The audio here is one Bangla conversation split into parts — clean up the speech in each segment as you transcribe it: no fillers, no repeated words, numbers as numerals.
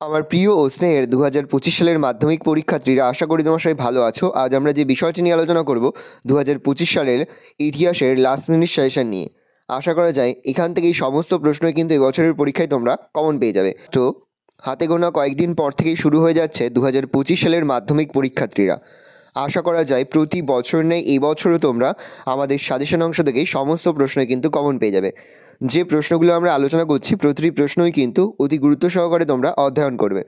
আমার প্রিয় ও স্নেহের 2025 সালের মাধ্যমিক পরীক্ষার্থীরা, আশা করি তোমরা সবাই ভালো আছো। আজ আমরা যে বিষয়টি নিয়ে আলোচনা করব 2025 সালের ইতিহাসের লাস্ট মিনিট সাজেশন নিয়ে। আশা করা যায় এখান থেকে এই সমস্ত প্রশ্নই কিন্তু এবছরের পরীক্ষায় তোমরা কমন পেয়ে যাবে। তো হাতে গোনা কয়েকদিন পর থেকেই শুরু হয়ে যাচ্ছে 2025 সালের মাধ্যমিক পরীক্ষার্থীরা। আশা করা যায় প্রতি বছর নেই এই বছরও তোমরা আমাদের সাজেশন অংশ থেকেই সমস্ত প্রশ্নই কিন্তু কমন পেয়ে যাবে। যে প্রশ্নগুলো আমরা আলোচনা করছি প্রতিটি প্রশ্নই কিন্তু অতি গুরুত্ব সহকারে তোমরা অধ্যয়ন করবে।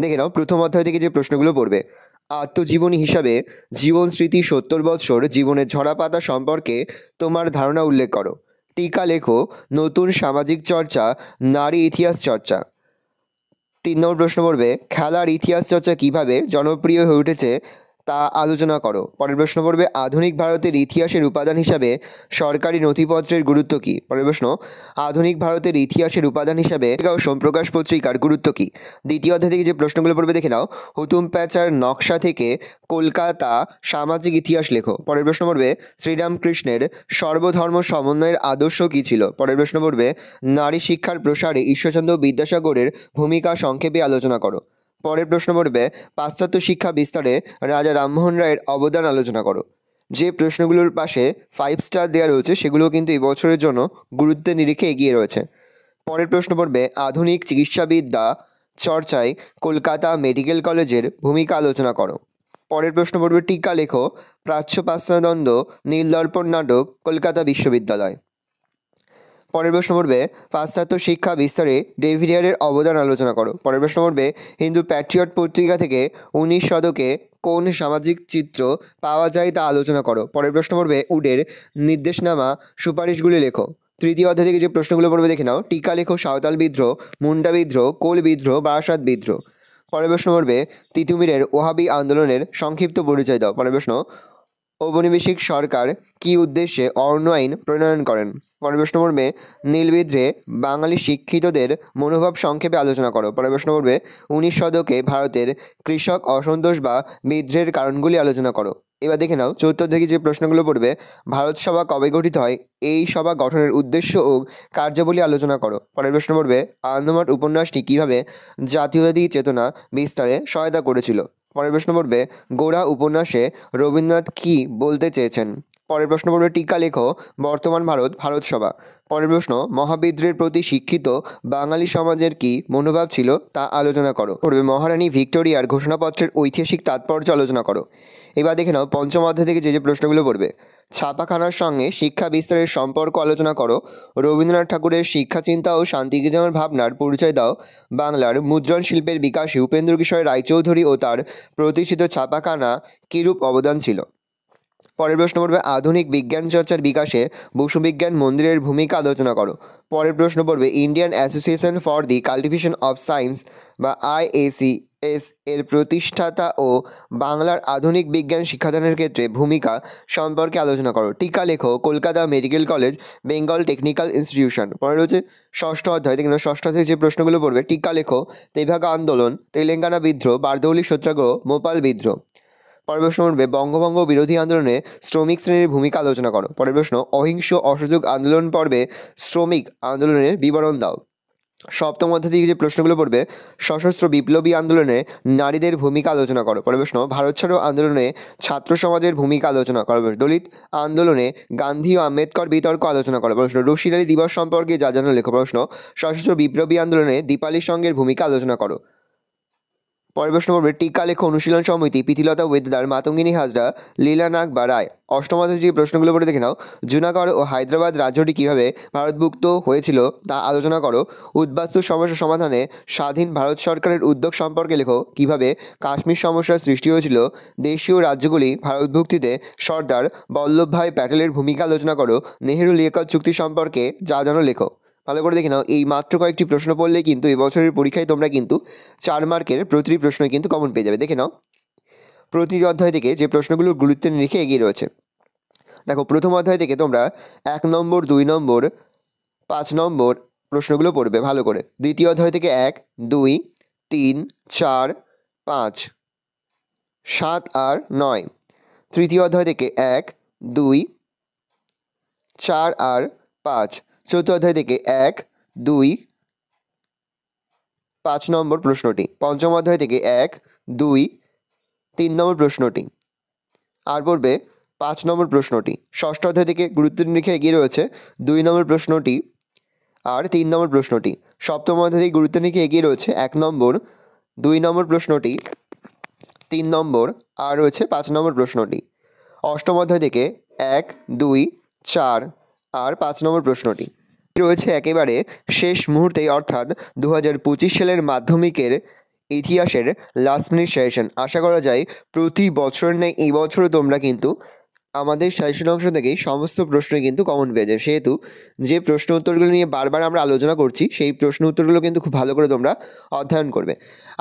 দেখে নাও, প্রথম অধ্যায় থেকে যে প্রশ্নগুলো পড়বে। আত্মজীবনী হিসাবে জীবন স্মৃতি 70 বছর জীবনের ঝরাপাতা সম্পর্কে তোমার ধারণা উল্লেখ করো। টিকা লেখো, নতুন সামাজিক চর্চা, নারী ইতিহাস চর্চা। 3 নম্বর প্রশ্ন পড়বে, খেলার ইতিহাস চর্চা কিভাবে জনপ্রিয় হয়ে উঠেছে তা আলোচনা করো। পরের প্রশ্ন পড়বে, আধুনিক ভারতের ইতিহাসের উপাদান হিসাবে সরকারি নথিপত্রের গুরুত্ব কী। পরের প্রশ্ন, আধুনিক ভারতের ইতিহাসের উপাদান হিসাবে সোমপ্রকাশ পত্রিকার গুরুত্ব কী। দ্বিতীয় অধ্যায় থেকে যে প্রশ্নগুলো পড়বে দেখে নাও। হুতুম প্যাচার নকশা থেকে কলকাতা সামাজিক ইতিহাস লেখো। পরের প্রশ্ন পড়বে, শ্রীরামকৃষ্ণের সর্বধর্ম সমন্বয়ের আদর্শ কী ছিল। পরের প্রশ্ন পড়বে, নারী শিক্ষার প্রসারে ঈশ্বরচন্দ্র বিদ্যাসাগরের ভূমিকা সংক্ষেপে আলোচনা করো। পরের প্রশ্ন পড়বে, পাশ্চাত্য শিক্ষা বিস্তারে রাজা রামমোহন রায়ের অবদান আলোচনা করো। যে প্রশ্নগুলোর পাশে 5 স্টার দেওয়া রয়েছে সেগুলো কিন্তু এই বছরের জন্য গুরুত্বের নিরিখে এগিয়ে রয়েছে। পরের প্রশ্ন পড়বে, আধুনিক চিকিৎসাবিদ্যা চর্চায় কলকাতা মেডিকেল কলেজের ভূমিকা আলোচনা করো। পরের প্রশ্ন পড়বে, টিকা লেখো, প্রাচ্য পাশ্চাত্যদ্বন্দ্ব নীলদর্পণ নাটক কলকাতা বিশ্ববিদ্যালয়। পরের প্রশ্ন পড়বে, পাশ্চাত্য শিক্ষা বিস্তারে ডেভিডিয়ারের অবদান আলোচনা করো। পরের প্রশ্ন পড়বে, হিন্দু প্যাট্রিয়ট পত্রিকা থেকে 19 শতকে কোন সামাজিক চিত্র পাওয়া যায় তা আলোচনা করো। পরের প্রশ্ন পড়বে, উডের নির্দেশনামা সুপারিশগুলি লেখো। তৃতীয় অধ্যায় থেকে যে প্রশ্নগুলো পড়বে দেখে নাও। টিকা লেখো, সাঁওতাল বিদ্রোহ, মুন্ডা বিদ্রোহ, কোল বিদ্রোহ, বারাসাত বিদ্রোহ। পরের প্রশ্ন পড়বে, তিতুমিরের ওহাবি আন্দোলনের সংক্ষিপ্ত পরিচয় দাও। পরের প্রশ্ন, ঔপনিবেশিক সরকার কী উদ্দেশ্যে অরণ্য আইন প্রণয়ন করেন। পরের প্রশ্ন পড়বে, নীলবিদ্রোহে বাঙালি শিক্ষিতদের মনোভাব সংক্ষেপে আলোচনা করো। পরের প্রশ্ন পড়বে, 19 শতকে ভারতের কৃষক অসন্তোষ বা বিদ্রোহের কারণগুলি আলোচনা করো। এবার দেখে নাও, চতুর্থ থেকে যে প্রশ্নগুলো পড়বে, ভারত সভা কবে গঠিত হয়, এই সভা গঠনের উদ্দেশ্য ও কার্যাবলী আলোচনা করো। পরের প্রশ্ন পড়বে, আনন্দমঠ উপন্যাসটি কীভাবে জাতীয়তাবাদী চেতনা বিস্তারে সহায়তা করেছিল। পরের প্রশ্ন পড়বে, গোরা উপন্যাসে রবীন্দ্রনাথ কী বলতে চেয়েছেন। পরের প্রশ্ন পড়বে, টিকা লেখো, বর্তমান ভারত ভারত সভা। পরের প্রশ্ন, মহাবিদ্রোহের প্রতি শিক্ষিত বাঙালি সমাজের কী মনোভাব ছিল তা আলোচনা করো। পড়বে, মহারানী ভিক্টোরিয়ার ঘোষণাপত্রের ঐতিহাসিক তাৎপর্য আলোচনা করো। এবার দেখে নাও, পঞ্চম অধ্যায় থেকে যে প্রশ্নগুলো পড়বে। ছাপাখানার সঙ্গে শিক্ষা বিস্তারের সম্পর্ক আলোচনা করো। রবীন্দ্রনাথ ঠাকুরের শিক্ষা চিন্তা ও শান্তিনিকেতনের ভাবনার পরিচয় দাও। বাংলার মুদ্রণ শিল্পের বিকাশে উপেন্দ্র কিশোর রায়চৌধুরী ও তার প্রতিষ্ঠিত ছাপাখানা কীরূপ অবদান ছিল। পরের প্রশ্ন পড়বে, আধুনিক বিজ্ঞান চর্চার বিকাশে বসু বিজ্ঞান মন্দিরের ভূমিকা আলোচনা করো। পরের প্রশ্ন পড়বে, Indian association for the cultivation of science বা IACS এর প্রতিষ্ঠাতা ও বাংলার আধুনিক বিজ্ঞান শিক্ষাদানের ক্ষেত্রে ভূমিকা সম্পর্কে আলোচনা করো। টিকা লেখো, Kolkata medical college, Bengal technical institution. পরে রয়েছে ষষ্ঠ অধ্যায় থেকে ষষ্ঠ থেকে যে প্রশ্নগুলো পড়বে, টিকা লেখো, তেভাগা আন্দোলন, তেলেঙ্গানা বিদ্রোহ, বারদৌলি সত্যাগ্রহ, ভোপাল বিদ্রোহ। পরের প্রশ্ন পড়বে, বঙ্গভঙ্গ বিরোধী আন্দোলনে শ্রমিক শ্রেণীর ভূমিকা আলোচনা করো। পরের প্রশ্ন, অহিংস অসহযোগ আন্দোলন পর্বে শ্রমিক আন্দোলনের বিবরণ দাও। সপ্তম অধ্যায় থেকে যে প্রশ্নগুলো পড়বে, সশস্ত্র বিপ্লবী আন্দোলনে নারীদের ভূমিকা আলোচনা করো। পরের প্রশ্ন, ভারত ছাড়ো আন্দোলনে ছাত্র সমাজের ভূমিকা আলোচনা করো। দলিত আন্দোলনে গান্ধী ও আম্বেদকর বিতর্ক আলোচনা করো। প্রশ্ন, রশিদারি দিবস সম্পর্কে যা জানো লেখো। প্রশ্ন, সশস্ত্র বিপ্লবী আন্দোলনে দীপালি সঙ্গের ভূমিকা আলোচনা করো। পরের প্রশ্ন পড়বে, টিকা লেখো, অনুশীলন সমিতি, প্রীতিলতা ওয়েদার, মাতঙ্গিনী হাজরা, লীলা নাগ বা রায়। অষ্টম অধ্যায়ে যে প্রশ্নগুলো পড়ে দেখে নাও। জুনাগড় ও হায়দ্রাবাদ রাজ্যটি কীভাবে ভারতভুক্ত হয়েছিল তা আলোচনা করো। উদ্বাস্তু সমস্যা সমাধানে স্বাধীন ভারত সরকারের উদ্যোগ সম্পর্কে লেখো। কীভাবে কাশ্মীর সমস্যার সৃষ্টি হয়েছিল। দেশীয় রাজ্যগুলি ভারতভুক্তিতে সর্দার বল্লভভাই প্যাটেলের ভূমিকা আলোচনা করো। নেহেরু লিয়াকত চুক্তি সম্পর্কে যা জানো লেখো। ভালো করে দেখে নাও, এই মাত্র কয়েকটি প্রশ্ন পড়লেই কিন্তু এবছরের পরীক্ষায় তোমরা কিন্তু 4 মার্কের প্রতিটি প্রশ্নই কিন্তু কমন পেয়ে যাবে। দেখে নাও, প্রতি অধ্যায় থেকে যে প্রশ্নগুলো গুরুত্বের নিরিখে এগিয়ে রয়েছে। দেখো, প্রথম অধ্যায় থেকে তোমরা 1 নম্বর, 2 নম্বর, 5 নম্বর প্রশ্নগুলো পড়বে ভালো করে। দ্বিতীয় অধ্যায় থেকে 1, 2, 3, 4, 5, 7 আর 9। তৃতীয় অধ্যায় থেকে 1, 2, 4 আর 5। চতুর্থ অধ্যায় থেকে 1, 2, 5 নম্বর প্রশ্নটি। পঞ্চম অধ্যায় থেকে 1, 2, 3 নম্বর প্রশ্নটি। আর পড়বে 5 নম্বর প্রশ্নটি। ষষ্ঠ অধ্যায় থেকে গুরুত্ব নিরীক্ষা এগিয়ে রয়েছে 2 নম্বর প্রশ্নটি আর 3 নম্বর প্রশ্নটি। সপ্তম অধ্যায় থেকে গুরুত্ব নিরীক্ষা এগিয়ে রয়েছে 1 নম্বর, 2 নম্বর প্রশ্নটি, 3 নম্বর আর রয়েছে 5 নম্বর প্রশ্নটি। অষ্টম অধ্যায় থেকে 1, 2, 4 আর 5 নম্বর প্রশ্নটি রয়েছে একেবারে শেষ মুহূর্তে, অর্থাৎ 2025 সালের মাধ্যমিকের ইতিহাসের লাস্ট মিনিট সাজেশন। আশা করা যায় প্রতি বছর নেই এই বছরও তোমরা কিন্তু আমাদের সাজেশন অংশ থেকেই সমস্ত প্রশ্নই কিন্তু কমন পেয়ে যাবে, সেহেতু যে প্রশ্ন উত্তরগুলো নিয়ে বারবার আমরা আলোচনা করছি সেই প্রশ্ন উত্তরগুলো কিন্তু খুব ভালো করে তোমরা অধ্যয়ন করবে।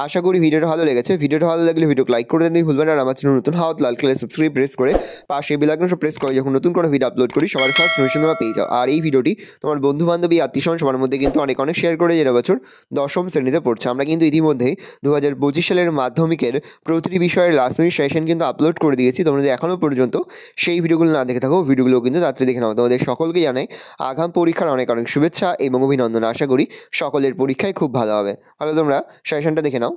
আশা করি ভিডিওটা ভালো লেগেছে। ভিডিওটা ভালো লাগলে ভিডিওকে লাইক করে দিতে ভুলবেন, আর আমার চ্যানেল নতুন হওয়া লাল কালার সাবস্ক্রাইব প্রেস করে পাশে বেল আইকনটা প্রেস করে যখন নতুন কোনো ভিডিও আপলোড করি সবার ফার্স্ট নোটিফিকেশন তোমরা পেয়ে যাও। আর এই ভিডিওটি তোমার বন্ধু বান্ধবী আত্মীয়স্বজন সবার মধ্যে কিন্তু অনেক শেয়ার করে, যারা বছর 10ম শ্রেণীতে পড়ছে। আমরা কিন্তু ইতিমধ্যেই 2025 সালের মাধ্যমিকের প্রতিটি বিষয়ের লাস্ট মিনিট সেশন কিন্তু আপলোড করে দিয়েছি। তোমরা যদি এখনও পর্যন্ত সেই ভিডিওগুলো না দেখে থাকো, ভিডিওগুলো কিন্তু তাড়াতাড়ি দেখে নাও। তোমাদের সকলকে জানাই আগাম পরীক্ষার অনেক শুভেচ্ছা এবং অভিনন্দন। আশা করি সকলের পরীক্ষায় খুব ভালো হবে। তাহলে তোমরা সেশনটা দেখে নাও।